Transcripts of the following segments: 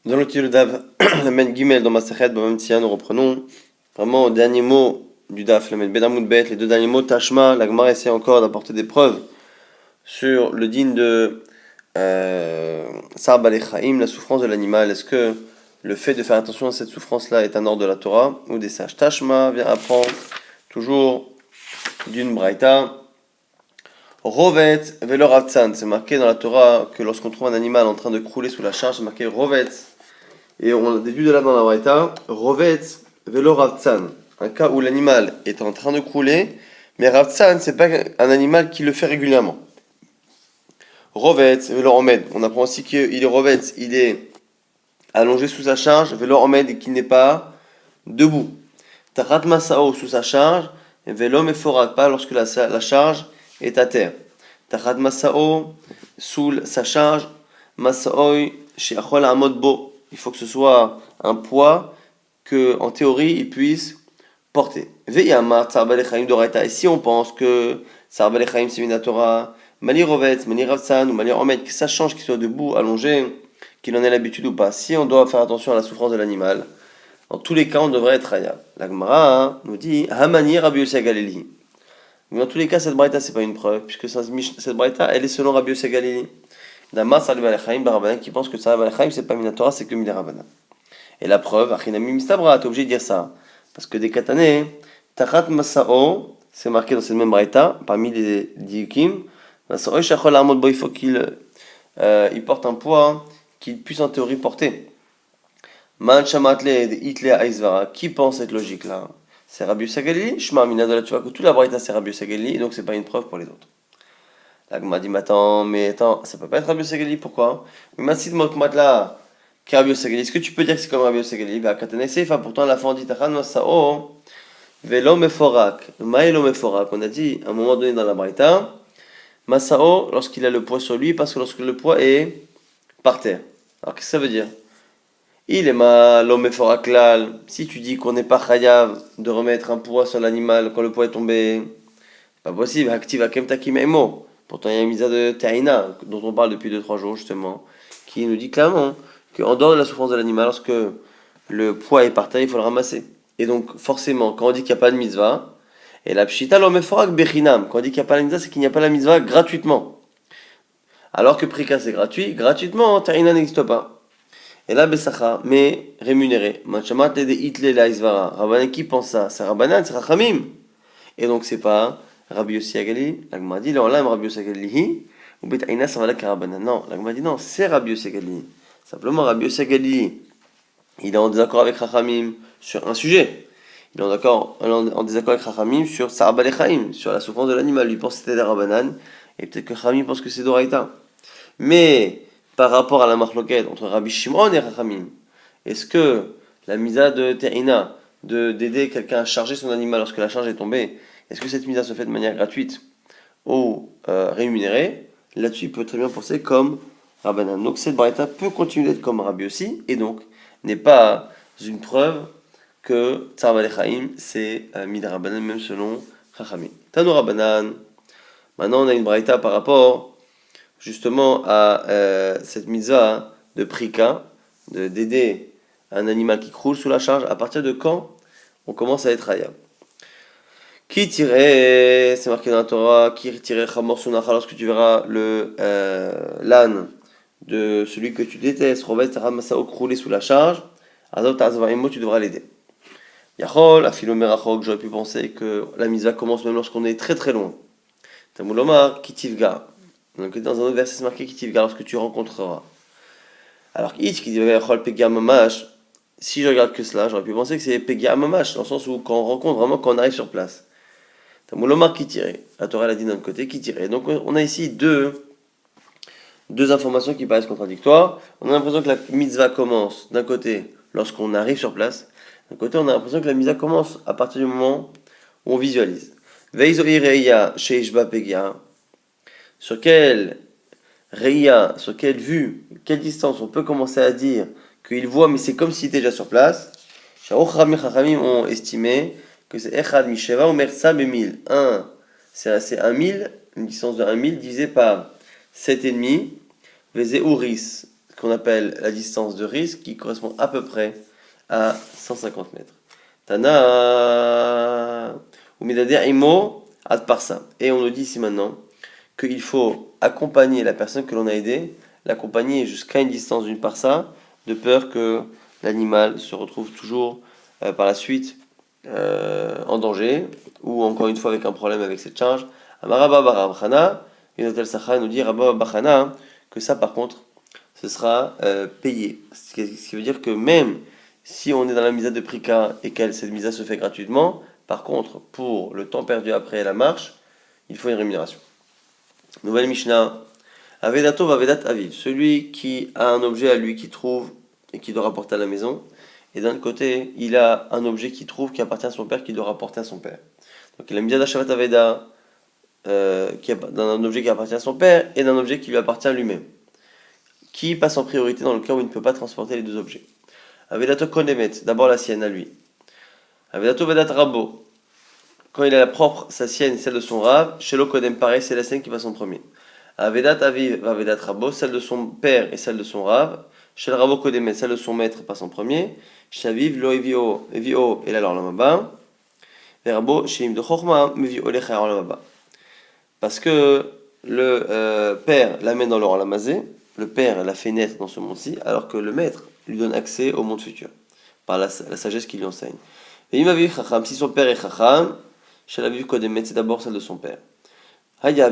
Dans le tir d'Av, la main Gimel dans Masachet, nous reprenons vraiment au dernier mot du Daf, la main Bedamoud Bet, les deux derniers mots, Tashma, la Gemara essaie encore d'apporter des preuves sur le din de Sar Balechaim, la souffrance de l'animal. Est-ce que le fait de faire attention à cette souffrance-là est un ordre de la Torah ou des sages? Tashma vient apprendre toujours d'une Braïta. Rovet velo Ravtsan, c'est marqué dans la Torah que lorsqu'on trouve un animal en train de crouler sous la charge, c'est marqué Rovet. Et on a déduit de là dans la Braïta, Rovet velo Ravtsan, un cas où l'animal est en train de crouler, mais Ravtsan, c'est pas un animal qui le fait régulièrement. Rovet velo Omed, on apprend aussi qu'il est Rovet, il est allongé sous sa charge, velo Omed, et qu'il n'est pas debout. Tachat Masao sous sa charge, velo Meforak, pas lorsque la charge est à terre. Tachat Masao, sous sa charge, Masaoi, Sheachol Amod Bo. Il faut que ce soit un poids que, en théorie, il puisse porter. Veyama Tsar Balechaim Doraita. Et si on pense que Tsar Balechaim c'est Minatora, Mani Rovet, Mani Ravtsan ou Mani Omed, que ça change qu'il soit debout, allongé, qu'il en ait l'habitude ou pas. Si on doit faire attention à la souffrance de l'animal, dans tous les cas, on devrait être Raya. La Gemara nous dit Hamani Rabbi Yossi Galili. Mais dans tous les cas, cette braïta, c'est pas une preuve, puisque cette braïta, elle est selon Rabbi Yossi Galili. D'Amar Sali Balechaim Barabanan qui pense que Sali Balechaim, c'est pas Minatora, c'est que Midarabanan. Et la preuve, Achinami Mistabra, t'es obligé de dire ça. Parce que des katané, Tachat Masao, c'est marqué dans cette même braïta, parmi les diukim, Masao Shachol Amod Bo, il faut qu'il porte un poids qu'il puisse en théorie porter. Man Shamatle Itle Aizvara, qui pense cette logique-là? C'est Rabbi Yossi Galili, Shma Minadala, tu vois que toute la braïta c'est Rabbi Yossi Galili, donc c'est pas une preuve pour les autres. La Gemara dit, mais attends, ça peut pas être Rabbi Yossi Galili, pourquoi? Mais Masid Motmatla, qui est Rabbi Yossi Galili, est-ce que tu peux dire que c'est comme Rabbi Yossi Galili? Bah, Katane Seifa, pourtant la fin dit Tachan Masao, Velo Meforak, Maïlo Meforak, on a dit à un moment donné dans la braïta, Masao, lorsqu'il a le poids sur lui, parce que lorsque le poids est par terre. Alors qu'est-ce que ça veut dire? Il est mal, l'homme lal. Si tu dis qu'on n'est pas chayav de remettre un poids sur l'animal quand le poids est tombé, c'est pas possible. Active akem takim emo. Pourtant, il y a une misa de Taïna, dont on parle depuis 2-3 jours justement, qui nous dit clairement qu'en dehors de la souffrance de l'animal, lorsque le poids est par terre, il faut le ramasser. Et donc, forcément, quand on dit qu'il n'y a pas de mitzvah, et la pshita l'homme bechinam, quand on dit qu'il n'y a pas la mitzvah, c'est qu'il n'y a pas la mitzvah gratuitement. Alors que prika c'est gratuit, gratuitement, Taïna n'existe pas. Et là, Bessacha, mais rémunéré. Machamat de Hitle la Isvara. Rabbanan qui pense ça? C'est Rabbanan, c'est Rachamim. Et donc, c'est pas Rabbi Yossi Agali. La Gemara dit, là, Rabbi Yossi Agali. Ou Betaïna, ça va là qu'à Rabbanan. Non, la Gemara dit, non, c'est Rabbi Yossi Agali. Simplement, Rabbi Yossi Agali, il est en désaccord avec Rachamim sur un sujet. Il est en désaccord avec Rachamim sur Sar Balechaim, sur la souffrance de l'animal. Lui pense que c'était des Rabbanan. Et peut-être que Rachamim pense que c'est Doraïta. Mais, par rapport à la marloquette entre Rabbi Shimon et Rachamim, est-ce que la misa de Terina, d'aider quelqu'un à charger son animal lorsque la charge est tombée, est-ce que cette misa se fait de manière gratuite ou rémunérée? Là-dessus, il peut très bien penser comme Rabbanan. Donc cette braïta peut continuer d'être comme Rabbi aussi, et donc n'est pas une preuve que Tsar Balechaim c'est Mida Rabbanan, même selon Rachamim. Tano Rabbanan, maintenant on a une braïta par rapport justement à cette mitzvah de prika, d'aider un animal qui croule sous la charge, à partir de quand on commence à être hayab. Qui tirait, c'est marqué dans la Torah, qui tirait chamor sunacha, lorsque tu verras l'âne de celui que tu détestes, rovet ramasao crouler sous la charge, azot azvaimo, tu devras l'aider. Yachol, afilomerachok, j'aurais pu penser que la mitzvah commence même lorsqu'on est très très loin. Tamulomar, qui tivga. Donc dans un autre verset, c'est marqué Kitivga, lorsque tu rencontreras. Alors Kitch qui dit Pegia Mamash, si je regarde que cela, j'aurais pu penser que c'est Pegia Mamash, dans le sens où quand on rencontre vraiment, quand on arrive sur place. Tamoulomar qui tirait. La Torah l'a dit d'un côté, qui tirait. Donc on a ici deux informations qui paraissent contradictoires. On a l'impression que la mitzvah commence d'un côté lorsqu'on arrive sur place. D'un côté, on a l'impression que la mitzvah commence à partir du moment où on visualise. Veizoireya Sheishba Pegia. Sur quelle Reya, sur quelle vue, quelle distance on peut commencer à dire qu'il voit, mais c'est comme s'il était déjà sur place. Chachamim ont estimé que c'est Echad Misheva ou Mersa Bemil. C'est 1000, une distance de 1000 divisé par 7,5. Vezé Uris, qu'on appelle la distance de risque, qui correspond à peu près à 150 mètres. Tana ou Midader Imo ad Parsa. Et on nous dit ici maintenant qu'il faut accompagner la personne que l'on a aidée, l'accompagner jusqu'à une distance d'une parsa, de peur que l'animal se retrouve toujours par la suite en danger, ou encore une fois avec un problème avec cette charge. Amaraba Barabchana, et Notel Sacha nous dit Rabba Bachana que ça par contre ce sera payé. Ce qui veut dire que même si on est dans la misa de Prika et que cette misa se fait gratuitement, par contre pour le temps perdu après la marche, il faut une rémunération. Nouvelle Mishnah. Avedato Vavedat Aviv. Celui qui a un objet à lui qu'il trouve et qui doit rapporter à la maison. Et d'un côté, il a un objet qu'il trouve qui appartient à son père, qu'il doit rapporter à son père. Donc il a mis d'Ashavat Aveda d'un objet qui appartient à son père et d'un objet qui lui appartient à lui-même. Qui passe en priorité dans le cas où il ne peut pas transporter les deux objets. Avedato Konemet, d'abord la sienne à lui. Avedato Vedat Rabo. Quand il a la propre, sa sienne et celle de son rave, chez Kodem, pareil, c'est la sienne qui passe en premier. Avedat Aviv, Avedat Rabo, celle de son père et celle de son rave. Chez le Rabo Kodemet, celle de son maître passe en premier. Chez Aviv, Lo Evio, Evio, et là l'Olamaba. Et Rabo, chez Im de Chochma, Mevio, Lecha, Olamaba. Parce que le père l'amène dans l'Olamazé, le père l'a fait naître dans ce monde-ci, alors que le maître lui donne accès au monde futur, par la sagesse qu'il lui enseigne. Et Im Aviv Chacham, si son père est Chacham, chez Aviv Kodemet, c'est d'abord celle de son père. Après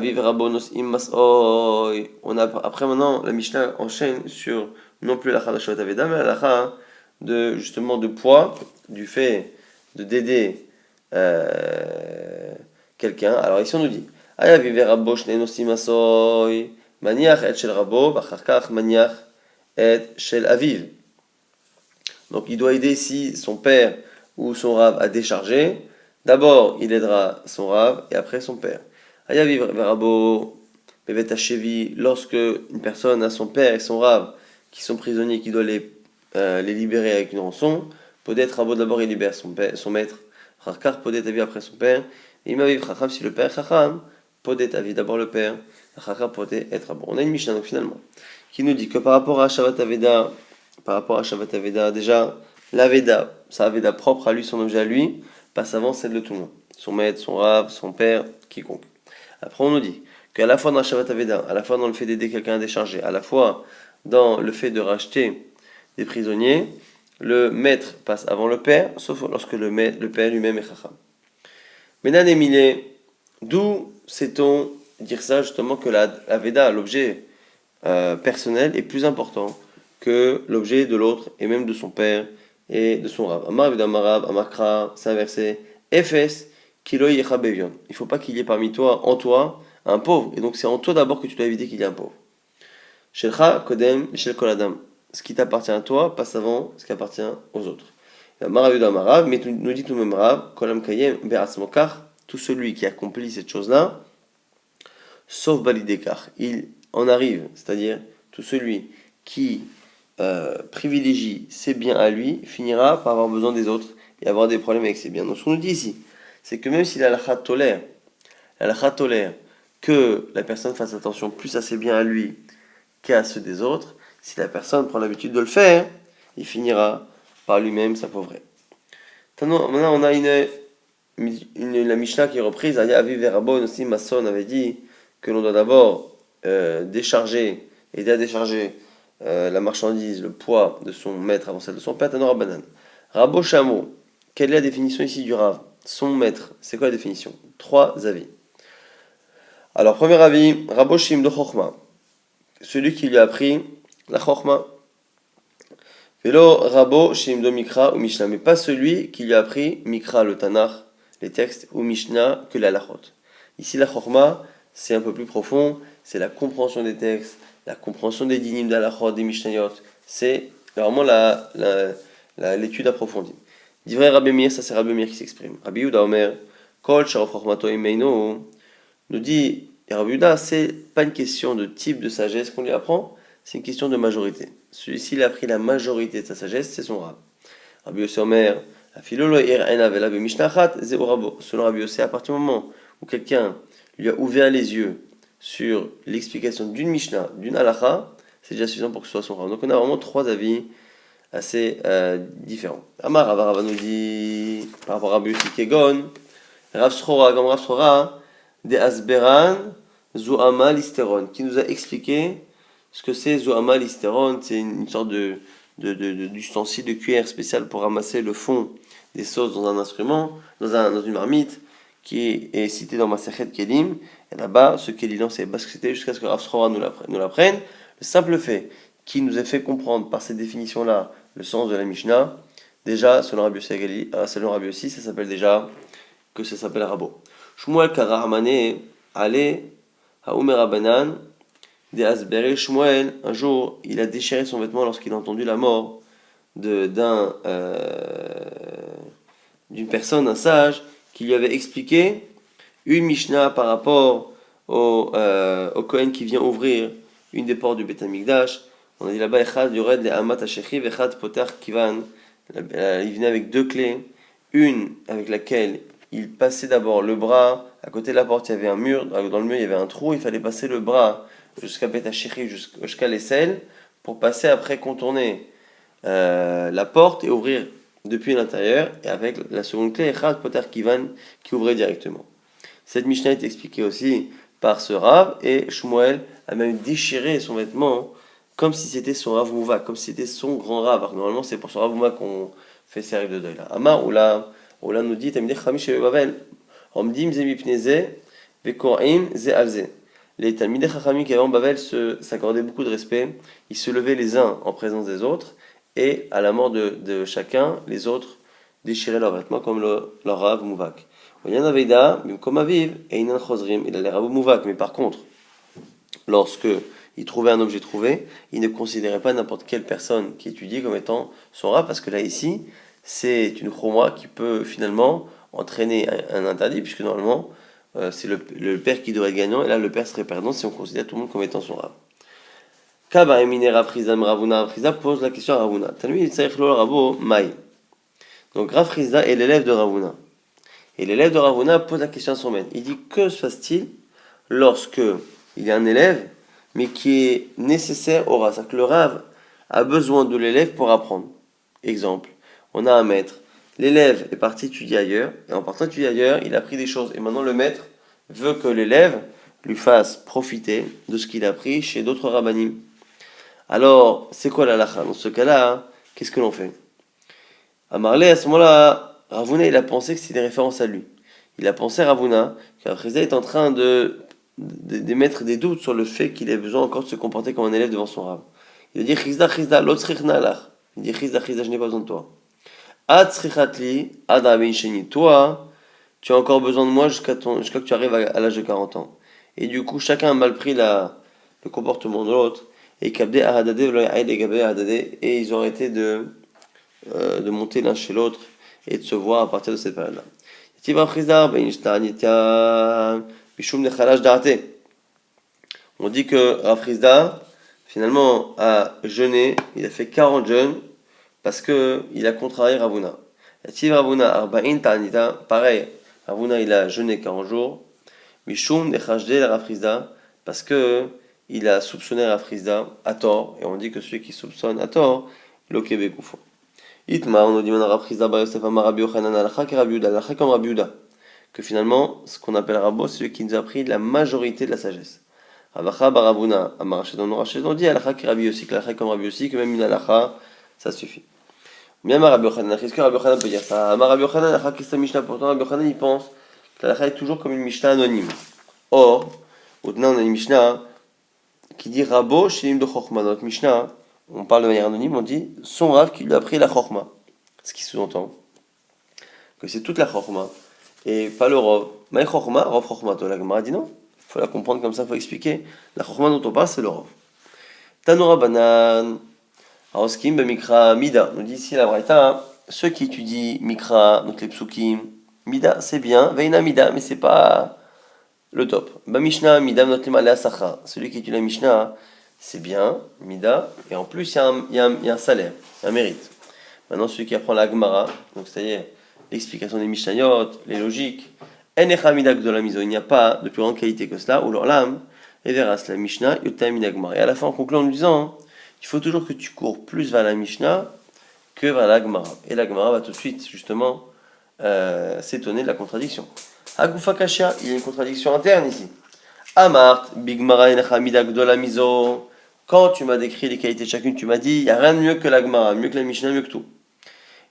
maintenant, la Mishnah enchaîne sur non plus la Chadashot Aveda, mais la de justement de poids, du fait de d'aider quelqu'un. Alors ici on nous dit Ayaviv Rabbo Shnei Nosim Asoy Maniach et Shel Rabbo Vacharkach Maniach et Shel Aviv. Donc il doit aider ici son père ou son rave à décharger. D'abord il aidera son rave et après son père. Lorsque une personne a son père et son rave qui sont prisonniers, qui doit les libérer avec une rançon, peut-être Rabo d'abord il libère son maître, Charkar peut-être Avi après son père, et Imaviv Chacham si le père Chacham, peut-être Avi d'abord le père, Charkar peut-être être Rabo. On a une Mishnah donc finalement qui nous dit que par rapport à Shavat Aveda, déjà l'Aveda, sa Aveda propre à lui, son objet à lui, passe avant celle de tout le monde, son maître, son rave, son père, quiconque. Après, on nous dit qu'à la fois dans la Shabbat Aveda, à la fois dans le fait d'aider quelqu'un à décharger, à la fois dans le fait de racheter des prisonniers, le maître passe avant le père, sauf lorsque le père lui-même est chacham. Menan Emile, d'où sait-on dire ça justement que la Veda, l'objet personnel, est plus important que l'objet de l'autre et même de son père et de son rab. Amar Veda Marab, Amakra, c'est inversé. Efes. Il ne faut pas qu'il y ait parmi toi, en toi, un pauvre. Et donc c'est en toi d'abord que tu dois éviter qu'il y ait un pauvre. Shelcha, Kodem, Shel Koladam. Ce qui t'appartient à toi passe avant ce qui appartient aux autres. Marav, mais nous dit tout même Rav, Kolam Kayem, Be'atzmokar, tout celui qui accomplit cette chose-là, sauf Balidekar. Il en arrive, c'est-à-dire tout celui qui privilégie ses biens à lui, finira par avoir besoin des autres et avoir des problèmes avec ses biens. Donc ce qu'on nous dit ici, c'est que même si la halakha tolère que la personne fasse attention plus à ses biens à lui qu'à ceux des autres, si la personne prend l'habitude de le faire, il finira par lui-même s'appauvrir. Maintenant, on a la Mishnah qui est reprise. Aviv Verabon aussi, Masson avait dit que l'on doit d'abord aider à décharger la marchandise, le poids de son maître avant celle de son père. Tanor Banan. Rabo Shamo, quelle est la définition ici du Rav? Son maître, c'est quoi la définition? 3 avis. Alors, premier avis, Rabo Shim de Chochma, celui qui lui a appris la Chochma. Velo Rabo Shim de Mikra ou Mishnah, mais pas celui qui lui a appris Mikra, le Tanakh, les textes, ou Mishnah, que la Lachot. Ici, la Chochma, c'est un peu plus profond, c'est la compréhension des textes, la compréhension des dinim de la Lachot, des Mishnayot, c'est vraiment l'étude approfondie. Divrei Rabbi Meir, ça c'est Rabbi Meir qui s'exprime. Rabbi Yehuda Omer, Kol Sharov Chochmato Imeino, nous dit, Rabbi Yehuda, c'est pas une question de type de sagesse qu'on lui apprend, c'est une question de majorité. Celui-ci, il a pris la majorité de sa sagesse, c'est son Rab. Rabbi Yossi Omer, Afilolo Ir'ena Vela Bemishnachat, Zeu Rabo. Selon Rabbi Yossi, à partir du moment où quelqu'un lui a ouvert les yeux sur l'explication d'une Mishnah, d'une halakha, c'est déjà suffisant pour que ce soit son Rav. Donc on a vraiment trois avis assez différents. Amar Rava nous dit, par rapport à Rabbi Yossi Kegon, Rav Srora, comme Rav Srora, de Asberan, Zohama Listeron, qui nous a expliqué ce que c'est Zohama Listeron. C'est une sorte d'ustensile de cuillère spécial pour ramasser le fond des sauces dans un instrument, dans une marmite, qui est cité dans Masechet Kelim. Et là-bas, ce Kelim, on ne savait pas ce que c'était jusqu'à ce que Rav Srora nous l'apprenne. Le simple fait qu'il nous ait fait comprendre par cette définition-là le sens de la Mishnah, déjà, selon Rabbi Yossi, ça s'appelle déjà que ça s'appelle Rabo. Shmuel Karahamane, Ale, Haomer Abanan, de Asbere. Shmuel, un jour, il a déchiré son vêtement lorsqu'il a entendu la mort d'une personne, un sage, qui lui avait expliqué une Mishnah par rapport au Kohen qui vient ouvrir une des portes du Beth Amikdash. On a dit là-bas, Echad Yored le Amat Hashechiv, Echad Poter Kivan. Il venait avec deux clés, une avec laquelle il passait d'abord le bras, à côté de la porte il y avait un mur, dans le mur il y avait un trou, il fallait passer le bras jusqu'à Beth Hashechiv, jusqu'à l'aisselle, pour passer après contourner la porte et ouvrir depuis l'intérieur, et avec la seconde clé, Echad Poter Kivan, qui ouvrait directement. Cette Mishnah est expliquée aussi par ce Rav, et Shmuel a même déchiré son vêtement comme si c'était son Rav Mouvak, comme si c'était son grand Rav. Alors, normalement, c'est pour son Rav Mouvak qu'on fait ces règles de deuil là. Amar, Oula nous dit, Tamideh Chamish et Bavel, Omdim Zemipneze, Vekorim Ze Alze. Les Talmideh Chachamim qui avaient en Bavel s'accordaient beaucoup de respect, ils se levaient les uns en présence des autres, et à la mort de chacun, les autres déchiraient leurs vêtements comme leur Rav Mouvak. Oyan Aveida, Bimkom Aviv, Einan Chosrim, il a les Rav Mouvak, mais par contre, lorsque il trouvait un objet trouvé, il ne considérait pas n'importe quelle personne qui étudie comme étant son Rav, parce que là, ici, c'est une chroma qui peut finalement entraîner un interdit, puisque normalement, c'est le père qui devrait être gagnant, et là, le père serait perdant si on considère tout le monde comme étant son Rav. Kaba Emine Rav Chizda Ravuna, Rav Chizda pose la question à Ravuna. Talmid Tzarich Lo Rabo Mai. Donc Rav Chizda est l'élève de Ravuna. Et l'élève de Ravuna pose la question à son maître. Il dit, que se passe-t-il lorsque il y a un élève, mais qui est nécessaire au Rav? C'est-à-dire que le Rav a besoin de l'élève pour apprendre. Exemple, on a un maître. L'élève est parti étudier ailleurs, et en partant étudier ailleurs, il a appris des choses. Et maintenant, le maître veut que l'élève lui fasse profiter de ce qu'il a appris chez d'autres rabbanim. Alors, c'est quoi la lacha? Dans ce cas-là, qu'est-ce que l'on fait? À Marley, à ce moment-là, Ravuna, il a pensé que c'était des références à lui. Il a pensé à Ravuna, que Rav Chizda est en train d'émettre des doutes sur le fait qu'il ait besoin encore de se comporter comme un élève devant son Rav. Il a dit, Chizda, lo tzrichna alach. Il dit, Chizda, je n'ai pas besoin de toi. Ad tzrichatli, ad rabin sheni. Toi, tu as encore besoin de moi jusqu'à que tu arrives à l'âge de 40 ans. Et du coup, chacun a mal pris le comportement de l'autre. Et ils ont arrêté de monter l'un chez l'autre et de se voir à partir de cette période-là. On dit que Rav Chizda, finalement, a jeûné, il a fait 40 jeûnes parce qu'il a contrarié Ravuna. Pareil, Ravuna il a jeûné 40 jours, Mishum Nechajde Rav Chizda, parce qu'il a soupçonné Rav Chizda à tort, et on dit que celui qui soupçonne à tort, l'okebe koufo. Itma, on nous dit maintenant Rav Chizda bar Yosef amar Rabbi Yochanan alakha que Rabbi Yehuda, alakha comme Rabbi Yehuda, que finalement, ce qu'on appelle Rabbo, c'est celui qui nous a appris la majorité de la sagesse. Ravacha bar Ravuna amar Rachid, on dit alakha que Rabbi Yossi, que alakha comme Rabbi Yossi, que même une alakha, ça suffit. Bien Rabbi Yochanan, qu'est-ce que Rabbi Yochanan peut dire ça? Amar Rabbi Yochanan alakha qu'est-ce que Mishnah? Pourtant Rabbi Yochanan il pense que l'alakha est toujours comme une Mishnah anonyme. Or, au-delà on a une Mishnah qui dit Rabbo shilim de Chochma. Dans notre Mishnah, on parle de manière anonyme, on dit son Rav qui lui a appris la Chochma. Ce qui sous-entend que c'est toute la Chochma et pas le Rov. Mais Chochma, Rov Chochma. La Gemara dit non, il faut la comprendre comme ça, il faut expliquer. La Chochma dont on parle, c'est le Rov. Tanura Banan, Aoskim, Mikra, Mida. On dit ici la Braïta, ceux qui étudient Mikra, donc les Psukim, Mida, c'est bien, Veina Mida, mais c'est pas le top. Mishnah, Mida, notre lima Sacha. Celui qui étudie la Mishnah, c'est bien, Mida, et en plus, il y a un salaire, un mérite. Maintenant, celui qui apprend la Gemara, donc c'est-à-dire l'explication des Mishnayot, les logiques, il n'y a pas de plus grande qualité que cela, ou l'orlam, et verras la Mishnah, yotam min Gemara. Et à la fin, on conclut en nous disant, il faut toujours que tu cours plus vers la Mishnah que vers la Gemara. Et la Gemara va tout de suite, justement, s'étonner de la contradiction. Hagufa Kashia, il y a une contradiction interne ici. Amart, Bigmara Enechamida Gdola Mizo. Quand tu m'as décrit les qualités de chacune, tu m'as dit, il n'y a rien de mieux que la Gemara, mieux que la Mishnah, mieux que tout.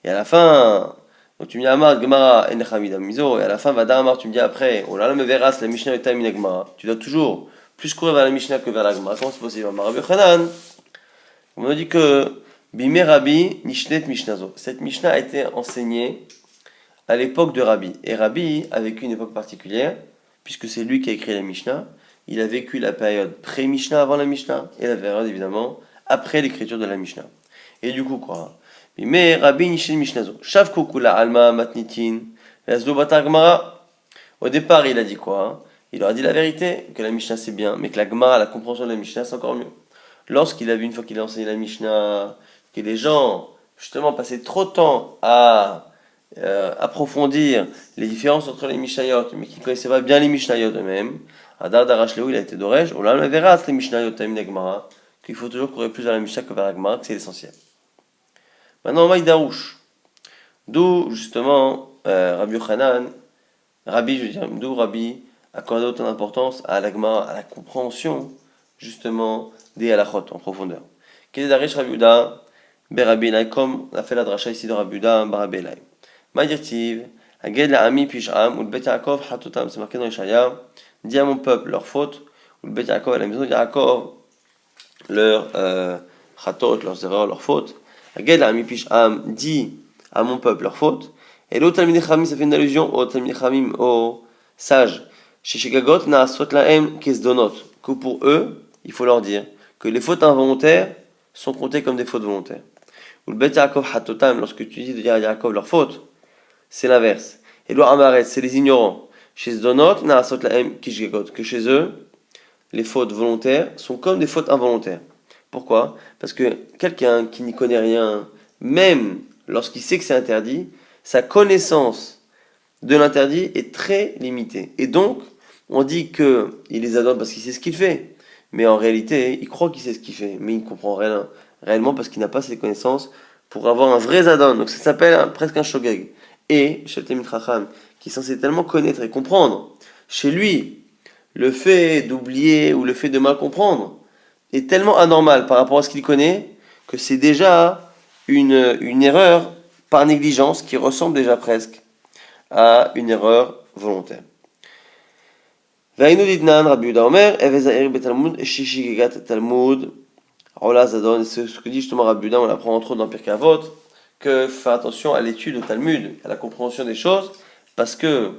Et à la fin, donc tu me dis Amart, Gemara Enechamida Mizo. Et à la fin, Vada Amart, tu me dis après, oh là là, me verras, la Mishnah est Tamina Gemara. Tu dois toujours plus courir vers la Mishnah que vers la Gemara. Comment c'est possible? Rabbi Yochanan, on me dit que Bime Rabbi Nishnet Mishnazo. Cette Mishnah a été enseignée à l'époque de Rabbi. Et Rabbi a vécu une époque particulière, puisque c'est lui qui a écrit la Mishnah. Il a vécu la période pré-Mishnah avant la Mishnah, et la période évidemment après l'écriture de la Mishnah. Et du coup quoi? Mais Rabbi Nishel Mishnazo. Shav Kukula Alma Matnitin, Yazdo Batar Gemara. Au départ, il a dit quoi? Il leur a dit la vérité, que la Mishnah c'est bien, mais que la Gemara, la compréhension de la Mishnah, c'est encore mieux. Lorsqu'il a vu, une fois qu'il a enseigné la Mishnah, que les gens, justement, passaient trop de temps à approfondir les différences entre les Mishnayot, mais qui ne connaissaient pas bien les Mishnayot eux-mêmes, Adar Darashleu, il a été d'Orej, on l'a verra les Mishnayot Tamim Gemara, qu'il faut toujours courir plus vers la Mishnah que vers la Gemara, que c'est l'essentiel. Maintenant, Maï Darouche, d'où justement Rabbi Yochanan, d'où Rabbi accorde autant d'importance à la Gemara, à la compréhension justement des halachot en profondeur. Quel est Darish Rabbi Yehuda, Berabi Elai, comme on a fait la dracha ici de Rabbi Yehuda, Barabi Elai. Maïdirtiv, Haged la Ami Pisham, ou le Bet Yaakov Hatotam, c'est marqué dans Ishaya, dis à mon peuple leur faute, ou le Bet Yaakov, à la maison de Yaakov, leur Hatot, leurs erreurs, leurs fautes. Haged la Ami Pisham, dis à mon peuple leur faute. Et l'autre Talmidei Chachamim, ça fait une allusion au Talmidei Chachamim, aux sages. Chez Shegagot, Naasot Lahem Kesdonot, que pour eux, il faut leur dire que les fautes involontaires sont comptées comme des fautes volontaires. Ou le Bet Yaakov Hatotam, lorsque tu dis de dire à Yaakov leur faute, c'est l'inverse. Et le Amaret, c'est les ignorants. Chez Zdonot, Naasot Lahem Kishgagot, que chez eux, les fautes volontaires sont comme des fautes involontaires. Pourquoi? Parce que quelqu'un qui n'y connaît rien, même lorsqu'il sait que c'est interdit, sa connaissance de l'interdit est très limitée. Et donc, on dit qu'il les adore parce qu'il sait ce qu'il fait. Mais en réalité, il croit qu'il sait ce qu'il fait, mais il ne comprend rien réellement parce qu'il n'a pas ces connaissances pour avoir un vrai zadon. Donc ça s'appelle presque un shogeg. Et chez le Talmid Chacham, qui est censé tellement connaître et comprendre, chez lui, le fait d'oublier ou le fait de mal comprendre est tellement anormal par rapport à ce qu'il connaît que c'est déjà une erreur par négligence qui ressemble déjà presque à une erreur volontaire. Vaïnou Didnan, Rabbi Yehuda Omer, Evezair Betalmud, Shishigat Talmud, Ola Zadon, c'est ce que dit justement Rabbi Yehuda, on l'apprend entre autres dans Pirkei Avot, que faire attention à l'étude au Talmud, à la compréhension des choses, parce que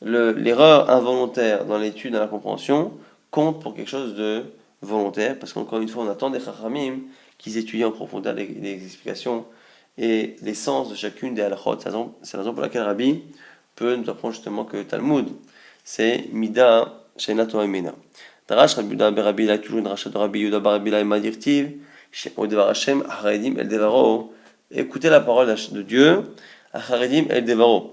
l'erreur involontaire dans l'étude et la compréhension compte pour quelque chose de volontaire, parce qu'encore une fois, on attend des Chachamim qu'ils étudient en profondeur les explications et les sens de chacune des halachot. C'est la raison pour laquelle Rabbi peut nous apprendre justement que Talmud, c'est Mida Sheina Torah Imena. Darash Rabbi Yehuda Berabi Elai, toujours une racha de Rabbi Yehuda Barabi Elai Madirtiv, Odevar Hashem Haredim El Devaro. Écoutez la parole de Dieu, Haredim El Devaro.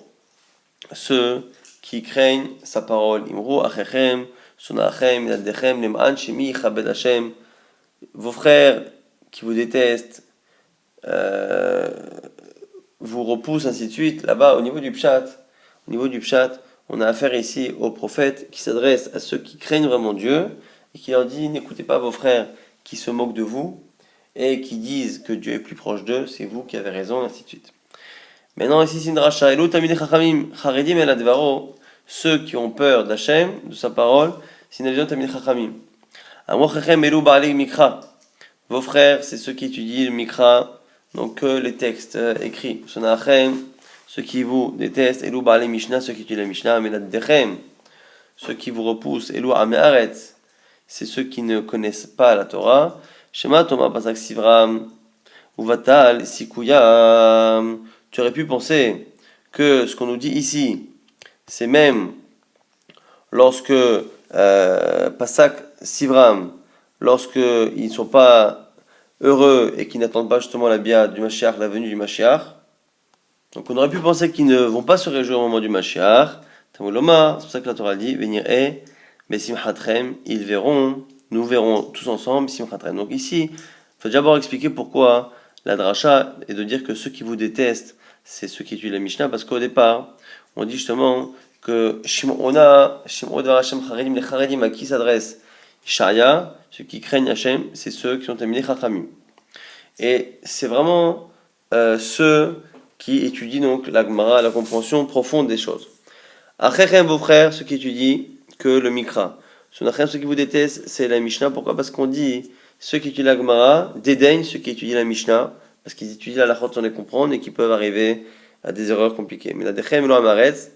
Ceux qui craignent sa parole. Imru Achechem, Sunachem, Yaldechem, Lem'an Shemi Chabed Hashem. Vos frères qui vous détestent, vous repoussent, ainsi de suite. Là-bas, au niveau du pshat, on a affaire ici au prophète qui s'adresse à ceux qui craignent vraiment Dieu et qui leur dit n'écoutez pas vos frères qui se moquent de vous et qui disent que Dieu est plus proche d'eux, c'est vous qui avez raison, et ainsi de suite. Maintenant, ici, c'est une dracha. Elo Talmidei Chachamim, Charedim El Advaro, ceux qui ont peur d'Hachem, de sa parole, c'est une allusion de Talmidei Chachamim. Amochechem Elo Baalei Mikra, vos frères, c'est ceux qui étudient le Mikra, donc les textes écrits. Sonachem, ceux qui vous détestent, Elou Baalei Mishnah, ceux qui étudient la Mishnah, Meladechem, ceux qui vous repoussent, Elou Ameharetz, c'est ceux qui ne connaissent pas la Torah. Shema Toma Basak Sivram, Uvatal Sikuyam. Tu aurais pu penser que ce qu'on nous dit ici, c'est même lorsque Pasak Sivram, lorsqu'ils ne sont pas heureux et qu'ils n'attendent pas justement la bia du Mashiach, la venue du Mashiach. Donc on aurait pu penser qu'ils ne vont pas se réjouir au moment du Mashiach. C'est pour ça que la Torah dit venir Mais simchatrem, ils verront, nous verrons tous ensemble simchatrem. Donc ici, il faut d'abord expliquer pourquoi la dracha est de dire que ceux qui vous détestent, c'est ceux qui étudient la Mishnah, parce qu'au départ, on dit justement que Shimon Devar Hashem Charedim, les Charedim à qui s'adresse Ishaya, ceux qui craignent Hashem, c'est ceux qui sont terminés Chachamim. Et c'est vraiment ceux qui étudient donc la Gemara, la compréhension profonde des choses. Achechem, vos frères, ceux qui étudient que le Mikra. Ceux qui vous détestent, c'est la Mishnah. Pourquoi? Parce qu'on dit ceux qui étudient la Gemara dédaignent ceux qui étudient la Mishnah, parce qu'ils étudient la Lachot sans les comprendre et qui peuvent arriver à des erreurs compliquées. Mais la Dechem lo Amaretz,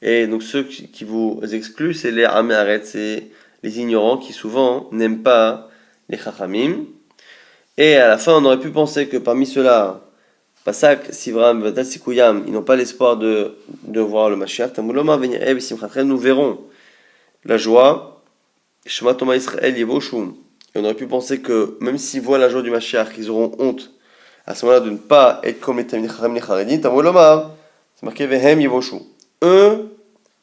et donc ceux qui vous excluent, c'est les Amaretz, c'est les ignorants qui souvent n'aiment pas les Chachamim. Et à la fin, on aurait pu penser que parmi ceux-là, Pasak, Sivram, Vatal Sikuyam, ils n'ont pas l'espoir de voir le Mashiach. Tamuloma, venir Eb, Simchatrem, nous verrons la joie. Shema Toma Israël, Yevoshum. Et on aurait pu penser que même s'ils voient la joie du Mashiach, ils auront honte à ce moment-là de ne pas être comme les Tamil Chachamim, les Charedim. Tamuloma, c'est marqué Vehem, Yevoshu. Eux,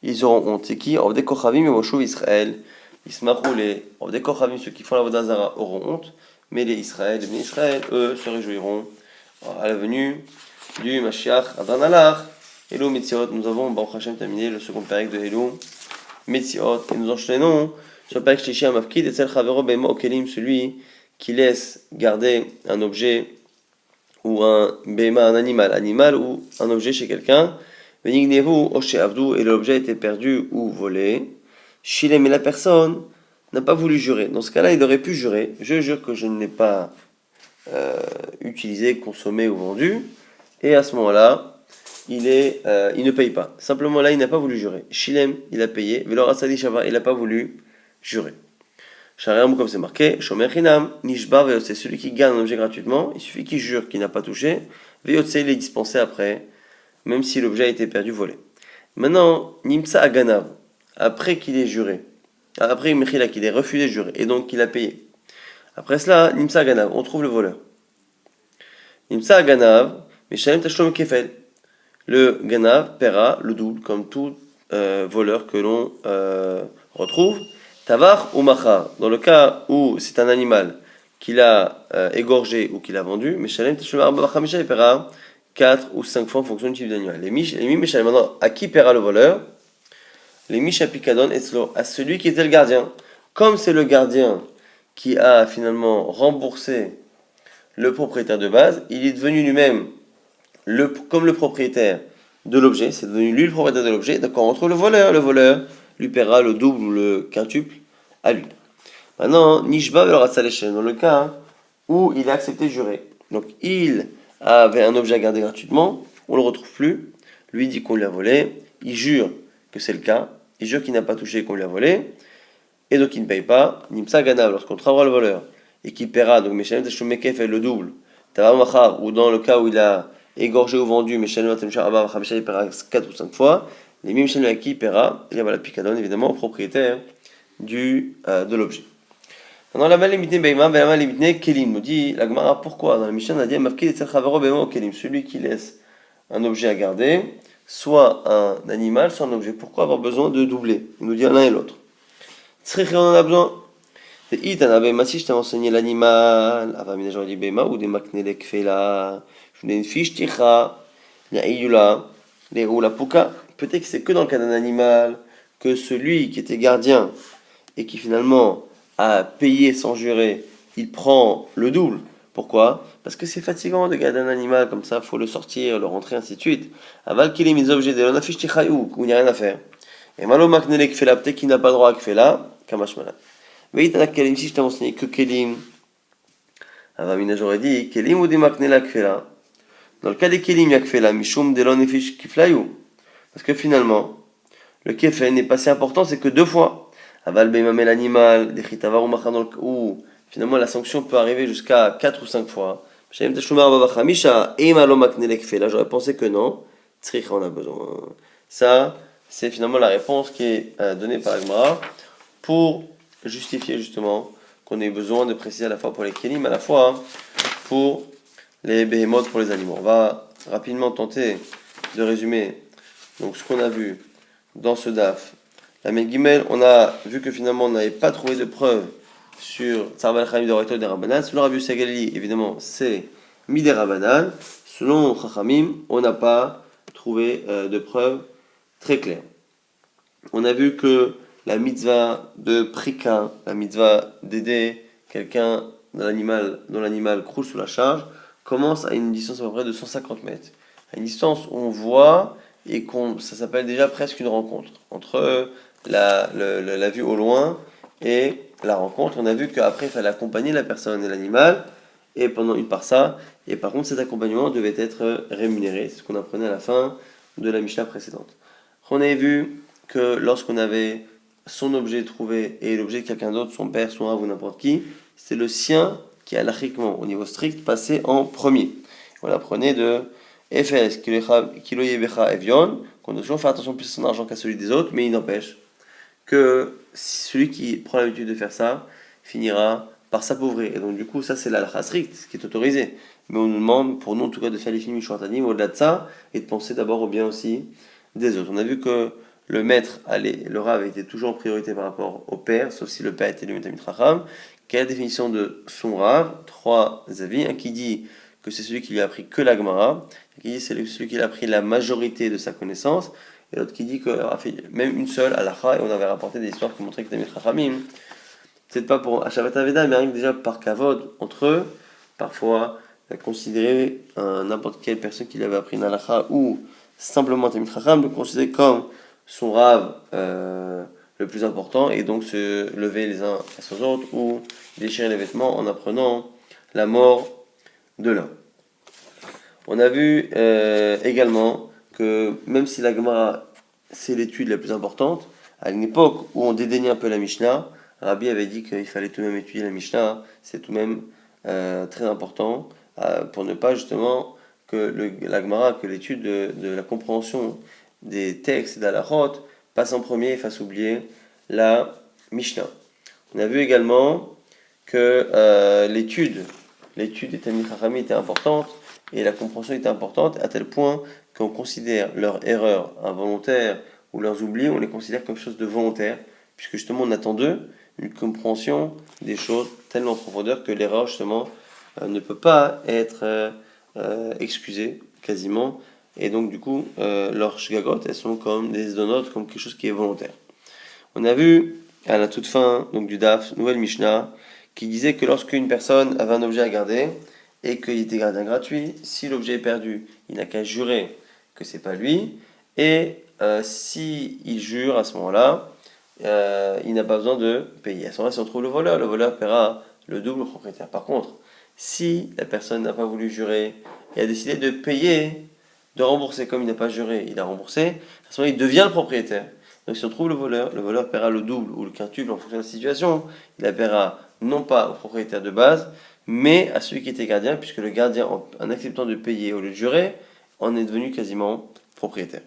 ils auront honte. C'est qui? Ovdei Kochavim, Yevoshu, Israël. Ismachou, les Ovdei Kochavim, ceux qui font la Vodazara, auront honte. Mais les Israël, les Israël, eux, se réjouiront à la venue du Mashiach Adran Alach. Hello Metziot, nous avons Baruch Hashem terminé le second période de Hello Metziot et nous enchaînons sur le période Shlishi Amavkid et Tzel Chavero Bema Okelim, celui qui laisse garder un objet ou un Bema, un animal ou un objet chez quelqu'un. Venignevu Oshe Avdu, et l'objet était perdu ou volé. Shilem, et la personne n'a pas voulu jurer. Dans ce cas-là, il aurait pu jurer. Je jure que je ne l'ai pas utilisé, consommé ou vendu, et à ce moment-là, il ne paye pas. Simplement là, il n'a pas voulu jurer. Shilem, il a payé. Velor Asadi Shava, il n'a pas voulu jurer. Shariam, comme c'est marqué, Shomer Chinam, Nishba Veyotse, celui qui gagne un objet gratuitement, il suffit qu'il jure qu'il n'a pas touché. Veyotse, il est dispensé après, même si l'objet a été perdu, volé. Maintenant, Nimsa Aganav, après qu'il ait juré, après Mechila, qu'il ait refusé de jurer, et donc qu'il a payé. Après cela, Nimsa Ganav, on trouve le voleur. Nimsa Ganav, Meshalem Tashlom Kefel. Le Ganav paiera le double, comme tout voleur que l'on retrouve. Tavar ou Machar, dans le cas où c'est un animal qu'il a égorgé ou qu'il a vendu, Meshalem Tashlom Arba Chamisha, il paiera 4 ou 5 fois en fonction du type d'animal. Les Meshalem, maintenant, à qui paiera le voleur? Les Misha Pikadon Etzlo, à celui qui était le gardien. Comme c'est le gardien qui a finalement remboursé le propriétaire de base, il est devenu lui-même comme le propriétaire de l'objet, c'est devenu lui le propriétaire de l'objet, d'accord, entre le voleur lui paiera le double ou le quintuple à lui. Maintenant, Nishba dans le cas où il a accepté de jurer. Donc il avait un objet à garder gratuitement, on ne le retrouve plus, lui dit qu'on lui a volé, il jure que c'est le cas, il jure qu'il n'a pas touché et qu'on lui a volé, et donc il ne paye pas. Nimsa Ganav, lorsqu'on trouvera le voleur et qu'il paiera, donc Meshalem Tashum Mekef fait le double, Tavar Machar, ou dans le cas où il a égorgé ou vendu, Meshalem Tashum Abba Machar, il paiera 4 ou 5 fois. Les Mim Shalem qui paiera, il y a la Pikadon évidemment au propriétaire de l'objet. Maintenant la Malémitne Beima, la Malémitne Kelim nous dit la Gemara pourquoi dans la Mishnah on a dit Mafkid et Chavaro Beima Kelim, celui qui laisse un objet à garder, soit un animal, soit un objet. Pourquoi avoir besoin de doubler? Il nous dit l'un et l'autre. On en a besoin. Si je t'ai enseigné l'animal, j'aurais dit Bema ou des maknelek fela, je n'ai une fiche ticha, les roula puka. Peut-être que c'est que dans le cas d'un animal que celui qui était gardien et qui finalement a payé sans jurer, il prend le double. Pourquoi? Parce que c'est fatigant de garder un animal comme ça, il faut le sortir, le rentrer, ainsi de suite. Aval qu'il est mis objet de l'on affiche ticha où il n'y a rien à faire. Et malo maknelek fela, peut-être qu'il n'a pas droit à kfela, kamashmala. Veitana Kelim, si je t'ai enseigné que Kelim, Avamina j'aurais dit Kelim ou des Maknela Kfela. Dans le cas des Kelim, il y a Kfela, Mishum Delon et Fish Kiflayou. Parce que finalement, le Kefen n'est pas si important, c'est que 2 fois. Aval Beimamel l'animal, des Chitavar ou Machan, où finalement la sanction peut arriver jusqu'à 4 ou 5 fois. Shem Teshumar Babachamisha, Eimalo Maknele Kfela. J'aurais pensé que non. Tzricha, on a besoin. Ça, c'est finalement la réponse qui est donnée par Agmara pour justifier justement qu'on ait besoin de préciser à la fois pour les kélim, à la fois pour les behemoths, pour les animaux. On va rapidement tenter de résumer donc ce qu'on a vu dans ce daf La Mem Gimel, on a vu que finalement on n'avait pas trouvé de preuve sur Tsar Balchaim de Oraito des Rabbanan. Selon Rabbi Yossi Galili, évidemment, c'est Midei Rabbanan. Selon Chachamim, on n'a pas trouvé de preuve très claire. On a vu que la mitzvah de prika, la mitzvah d'aider quelqu'un dont l'animal croule sous la charge, commence à une distance à peu près de 150 mètres. À une distance où on voit et ça s'appelle déjà presque une rencontre. Entre la vue au loin et la rencontre, on a vu qu'après il fallait accompagner la personne et l'animal, et pendant une parsa, et par contre cet accompagnement devait être rémunéré, c'est ce qu'on apprenait à la fin de la Mishnah précédente. On avait vu que lorsqu'on avait son objet trouvé et l'objet de quelqu'un d'autre, son père, son rave ou n'importe qui, c'est le sien qui, halachiquement, au niveau strict, passait en premier. On apprenait de Efes, Kilo Yebecha Evion, qu'on doit toujours faire attention plus à son argent qu'à celui des autres, mais il n'empêche que celui qui prend l'habitude de faire ça finira par s'appauvrir. Et donc, du coup, ça, c'est l'halakha strict, ce qui est autorisé. Mais on nous demande, pour nous en tout cas, de faire les films Mishwartanim au-delà de ça, et de penser d'abord au bien aussi des autres. On a vu que le maître, le rav, était toujours en priorité par rapport au père, sauf si le père était le Metamit Racham. Quelle est la définition de son rav? Trois avis. Un qui dit que c'est celui qui lui a appris que la Gemara, un qui dit que c'est celui qui lui a appris la majorité de sa connaissance, et l'autre qui dit qu'il a fait même une seule halakha, et on avait rapporté des histoires qui montraient que Tamit Rachamim, peut-être pas pour Ashavat Aveda, mais rien que déjà par kavod entre eux, parfois considérer n'importe quelle personne qui lui avait appris une halakha ou simplement Tamit Racham, le considérer comme son rave le plus important, et donc se lever les uns face aux autres ou déchirer les vêtements en apprenant la mort de l'un. On a vu également que même si la Gemara c'est l'étude la plus importante, à une époque où on dédaignait un peu la Mishnah, Rabbi avait dit qu'il fallait tout de même étudier la Mishnah, c'est tout de même très important pour ne pas justement que la Gemara, que l'étude de la compréhension des textes et d'Alachot passe en premier et fasse oublier la Mishnah. On a vu également que l'étude des Talmid Chachamim était importante et la compréhension était importante à tel point qu'on considère leurs erreurs involontaires ou leurs oublis, on les considère comme quelque chose de volontaire, puisque justement on attend d'eux une compréhension des choses tellement en profondeur que l'erreur justement ne peut pas être excusée quasiment, et donc du coup leurs shgagot elles sont comme des donotes, comme quelque chose qui est volontaire. On a vu à la toute fin donc du Daf, nouvelle Mishnah, qui disait que lorsqu'une personne avait un objet à garder et qu'il était gardien gratuit, si l'objet est perdu, il n'a qu'à jurer que c'est pas lui, et si il jure à ce moment-là, il n'a pas besoin de payer. À ce moment-là, si on trouve le voleur paiera le double au propriétaire. Par contre, si la personne n'a pas voulu jurer et a décidé de payer, de rembourser comme il n'a pas juré, il a remboursé, à ce moment-là, il devient le propriétaire. Donc si on trouve le voleur paiera le double ou le quintuple en fonction de la situation. Il la paiera non pas au propriétaire de base, mais à celui qui était gardien, puisque le gardien, en acceptant de payer au lieu de jurer, en est devenu quasiment propriétaire.